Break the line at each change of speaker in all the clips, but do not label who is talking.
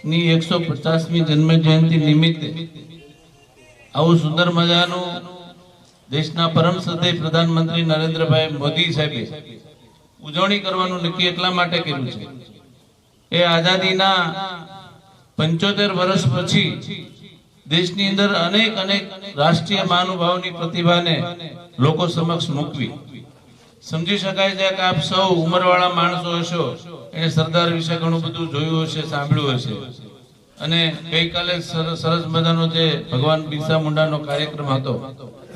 ની 150મી જન્મ જયંતિ નિમિત્તે આવું સુંદર મજાનું દેશના પરમ શ્રદ્ધેય પ્રધાનમંત્રી નરેન્દ્રભાઈ મોદી સાહેબે ઉજવણી કરવાનું નક્કી એટલા માટે કર્યું છે એ આઝાદીના 75 વર્ષ પછી દેશની અંદર અનેક રાષ્ટ્રીય મહાનુભાવોની પ્રતિભાને લોકો સમક્ષ મૂકવી સમજી શકાય છે કે આપ સૌ ઉંમરવાળા માણસો હશો એને સરદાર વિશે ઘણું બધું જોયું હશે સાંભળ્યું હશે અને ગઈકાલે સરસ મજાનો જે ભગવાન બિરસા મુંડાનો કાર્યક્રમ હતો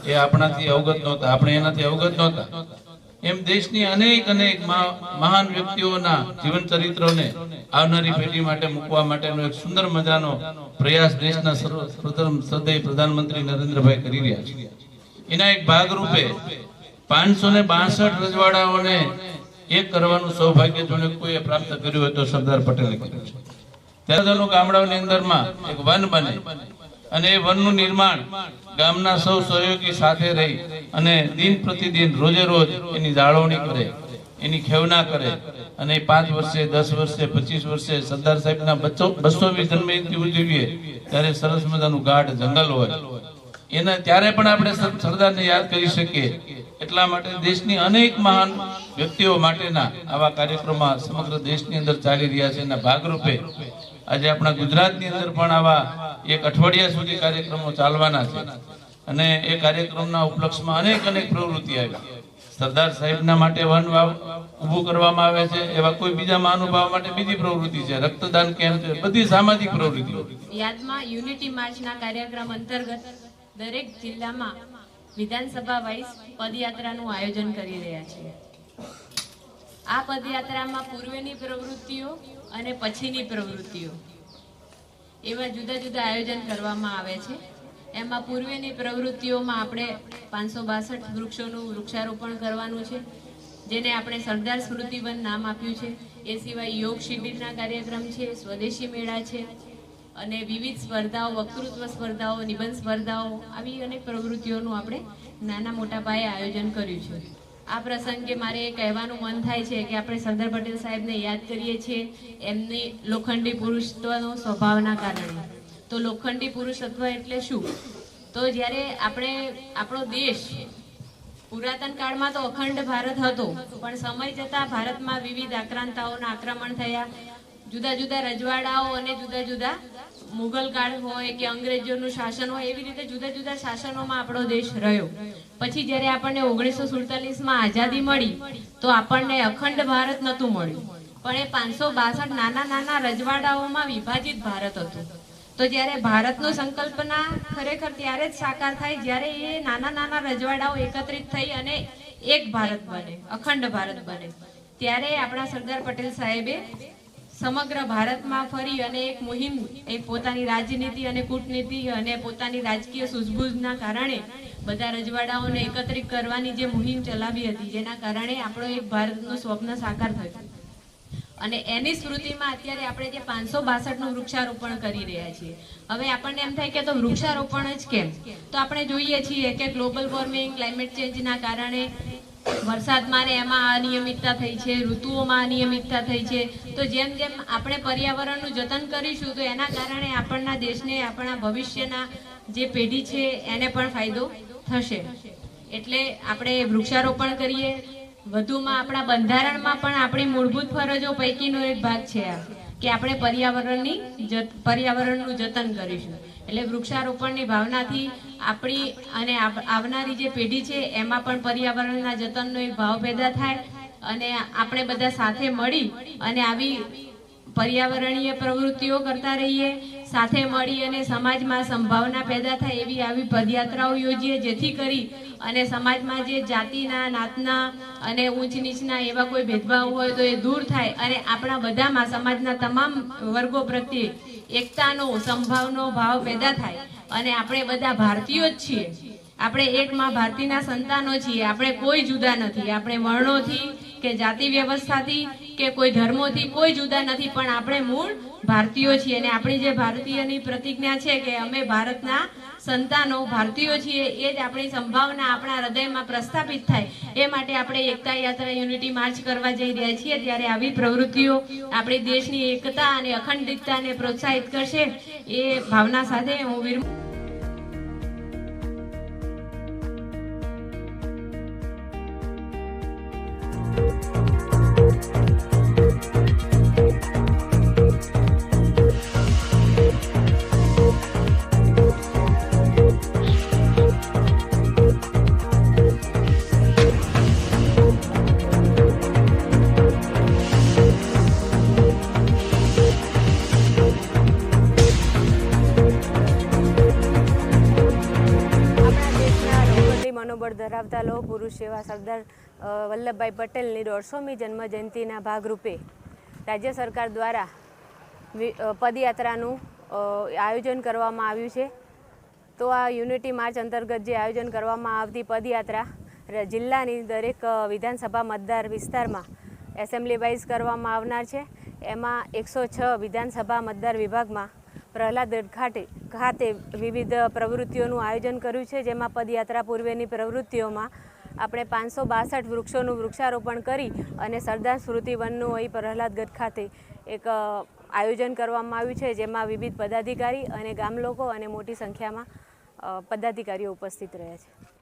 એ આપણાથી અવગત નહોતા આપણે એનાથી અવગત નહોતા એમ દેશની અનેક મહાન વ્યક્તિઓના જીવન ચરિત્રોને આવનારી પેઢી માટે મૂકવા માટેનો એક સુંદર મજાનો પ્રયાસ દેશના સર્વપ્રથમ શ્રદ્ધેય પ્રધાનમંત્રી નરેન્દ્રભાઈ કરી રહ્યા છે એના એક ભાગરૂપે 562 રજવાડાઓને એક કરવાનું સૌભાગ્ય જોને કોઈએ પ્રાપ્ત કર્યું હોય તો સરદાર પટેલે કર્યું છે ત્યારે ગામડાઓની અંદરમાં એક વન બને અને એ વનનું નિર્માણ ગામના સૌ સહયોગી સાથે રહી અને દિન પ્રતિદિન રોજે રોજ એની જાળવણી કરે એની ખેવના કરે અને 5 વર્ષે 10 વર્ષે 25 વર્ષે સરદાર સાહેબના 220 જન્મજયંતિ ઉજવીએ ત્યારે સરસ મજાનું ગાઢ જંગલ હોય એના ત્યારે પણ આપણે સરદારને યાદ કરી શકીએ એટલા માટે દેશની અનેક મહાન વ્યક્તિઓ માટેના આવા કાર્યક્રમો સમગ્ર દેશની અંદર ચાલી રહ્યા છે એના ભાગરૂપે આજે આપણા ગુજરાતની અંદર પણ આવા એક અઠવાડિયા સુધી કાર્યક્રમો ચાલવાના છે અને એ કાર્યક્રમના ઉપલક્ષમાં અનેક પ્રવૃત્તિ આવી સરદાર સાહેબના માટે વન ઊભું કરવામાં આવે છે એવા કોઈ બીજા મહાનુભાવ માટે બીજી પ્રવૃત્તિ છે રક્તદાન કેમ્પ છે બધી સામાજિક પ્રવૃત્તિઓ
યાદમાં યુનિટી માર્ચના કાર્યક્રમ અંતર્ગત દરેક જિલ્લામાં વિધાનસભા વાઇઝ પદયાત્રાનું આયોજન કરી રહ્યા છે આ પદયાત્રામાં પૂર્વેની પ્રવૃત્તિઓ અને પછીની પ્રવૃત્તિઓ એવા જુદા જુદા આયોજન કરવામાં આવે છે એમાં પૂર્વેની પ્રવૃત્તિઓમાં આપણે 562 વૃક્ષોનું વૃક્ષારોપણ કરવાનું છે જેને આપણે સરદાર સ્મૃતિ વન નામ આપ્યું છે એ સિવાય યોગ શિબિરના કાર્યક્રમ છે સ્વદેશી મેળા છે અને વિવિધ સ્પર્ધાઓ વક્તૃત્વ સ્પર્ધાઓ નિબંધ સ્પર્ધાઓ આવી અનેક પ્રવૃત્તિઓનું આપણે નાના મોટા પાયે આયોજન કર્યું છે આ પ્રસંગે મારે એ કહેવાનું મન થાય છે કે આપણે સરદાર પટેલ સાહેબને યાદ કરીએ છીએ એમની લોખંડી પુરુષત્વનો સ્વભાવના કારણે તો લોખંડી પુરુષત્વ એટલે શું તો જ્યારે આપણો દેશ પુરાતન કાળમાં તો અખંડ ભારત હતો પણ સમય જતાં ભારતમાં વિવિધ આક્રાંતાઓના આક્રમણ થયા જુદા જુદા રજવાડાઓ અને જુદા જુદા મુગલ કાળ હોય કે અંગ્રેજોનું શાસન હોય એવી રીતે જુદા જુદા શાસનોમાં આપણો દેશ રહ્યો પછી જ્યારે આપણને 1947માં આઝાદી મળી તો આપણને અખંડ ભારત નહોતું મળ્યું પણ એ 562 નાના રજવાડાઓમાં વિભાજિત ભારત હતું તો જ્યારે ભારતનો સંકલ્પના ખરેખર ત્યારે જ સાકાર થાય જ્યારે એ નાના રજવાડાઓ એકત્રિત થઈ અને એક ભારત બને અખંડ ભારત બને ત્યારે આપણા સરદાર પટેલ સાહેબે સમગ્ર ભારતમાં ફરી અને એક મુહિમ એક પોતાની રાજનીતિ અને કૂટનીતિ અને પોતાની રાજકીય સૂઝબૂઝના કારણે બધા રજવાડાઓને એકત્રિત કરવાની જે મુહિમ ચલાવી હતી જેના કારણે આપણો એક ભારતનું સ્વપ્ન સાકાર થયું અને એની સ્મૃતિમાં અત્યારે આપણે જે 562નું વૃક્ષારોપણ કરી રહ્યા છીએ હવે આપણને એમ થાય કે તો વૃક્ષારોપણ જ કેમ તો આપણે જોઈએ છીએ કે ગ્લોબલ વોર્મિંગ ક્લાઇમેટ ચેન્જના કારણે વરસાદમાં ને એમાં અનિયમિતતા થઈ છે ઋતુઓમાં અનિયમિતતા થઈ છે તો જેમ જેમ આપણે પર્યાવરણનું જતન કરીશું તો એના કારણે આપણા દેશને આપણા ભવિષ્યના જે પેઢી છે એને પણ ફાયદો થશે એટલે આપણે વૃક્ષારોપણ કરીએ વધુમાં આપણા બંધારણમાં પણ આપણી મૂળભૂત ફરજો પૈકીનો એક ભાગ છે કે આપણે પર્યાવરણનું જતન કરીશું એટલે વૃક્ષારોપણની ભાવનાથી આપણી અને આવનારી જે પેઢી છે એમાં પણ પર્યાવરણના જતનનો એક ભાવ પેદા થાય અને આપણે બધા સાથે મળી અને આવી પર્યાવરણીય પ્રવૃત્તિઓ કરતા રહીએ સાથે મળી અને સમાજમાં સંભાવના પેદા થાય એવી આવી પદયાત્રાઓ યોજીએ જેથી કરી અને સમાજમાં જે જાતિના નાતના અને ઊંચ નીચના એવા કોઈ ભેદભાવ હોય તો એ દૂર થાય અને આપણા બધામાં સમાજના તમામ વર્ગો પ્રત્યે એકતાનો સંભાવનો ભાવ પેદા થાય અને આપણે બધા ભારતીયો જ છીએ આપણે એક માં ભારતીના સંતાનો છીએ આપણે કોઈ જુદા નથી આપણે વર્ણોથી કે જાતિ વ્યવસ્થાથી કે કોઈ ધર્મોથી કોઈ જુદા નથી પણ આપણે મૂળ ભારતીયો છીએ અને આપણી જે ભારતીયની પ્રતિજ્ઞા છે કે અમે ભારતના સંતાનો ભારતીયો છીએ એ જ આપણી સંભાવના આપણા હૃદયમાં પ્રસ્થાપિત થાય એ માટે આપણે એકતા યાત્રા યુનિટી માર્ચ કરવા જઈ રહ્યા છીએ। ત્યારે આવી પ્રવૃત્તિઓ આપણી દેશની એકતા અને અખંડિતતાને પ્રોત્સાહિત કરશે એ ભાવના સાથે હું વીર
મનોબળ ધરાવતા લોહ પુરુષ એવા સરદાર વલ્લભભાઈ પટેલની 150મી જન્મજયંતિના ભાગરૂપે રાજ્ય સરકાર દ્વારા પદયાત્રાનું આયોજન કરવામાં આવ્યું છે। તો આ યુનિટી માર્ચ અંતર્ગત જે આયોજન કરવામાં આવતી પદયાત્રા જિલ્લાની દરેક વિધાનસભા મતદાર વિસ્તારમાં એસેમ્બલી વાઇઝ કરવામાં આવનાર છે। એમાં 106 વિધાનસભા મતદાર વિભાગમાં પ્રહલાદગઢ ખાતે વિવિધ પ્રવૃત્તિઓનું આયોજન કર્યું છે, જેમાં પદયાત્રા પૂર્વેની પ્રવૃત્તિઓમાં આપણે 562 વૃક્ષોનું વૃક્ષારોપણ કરી અને સરદાર સ્મૃતિ વનનું અહીં પ્રહલાદગઢ ખાતે એક આયોજન કરવામાં આવ્યું છે, જેમાં વિવિધ પદાધિકારી અને ગામ લોકો અને મોટી સંખ્યામાં પદાધિકારીઓ ઉપસ્થિત રહ્યા છે।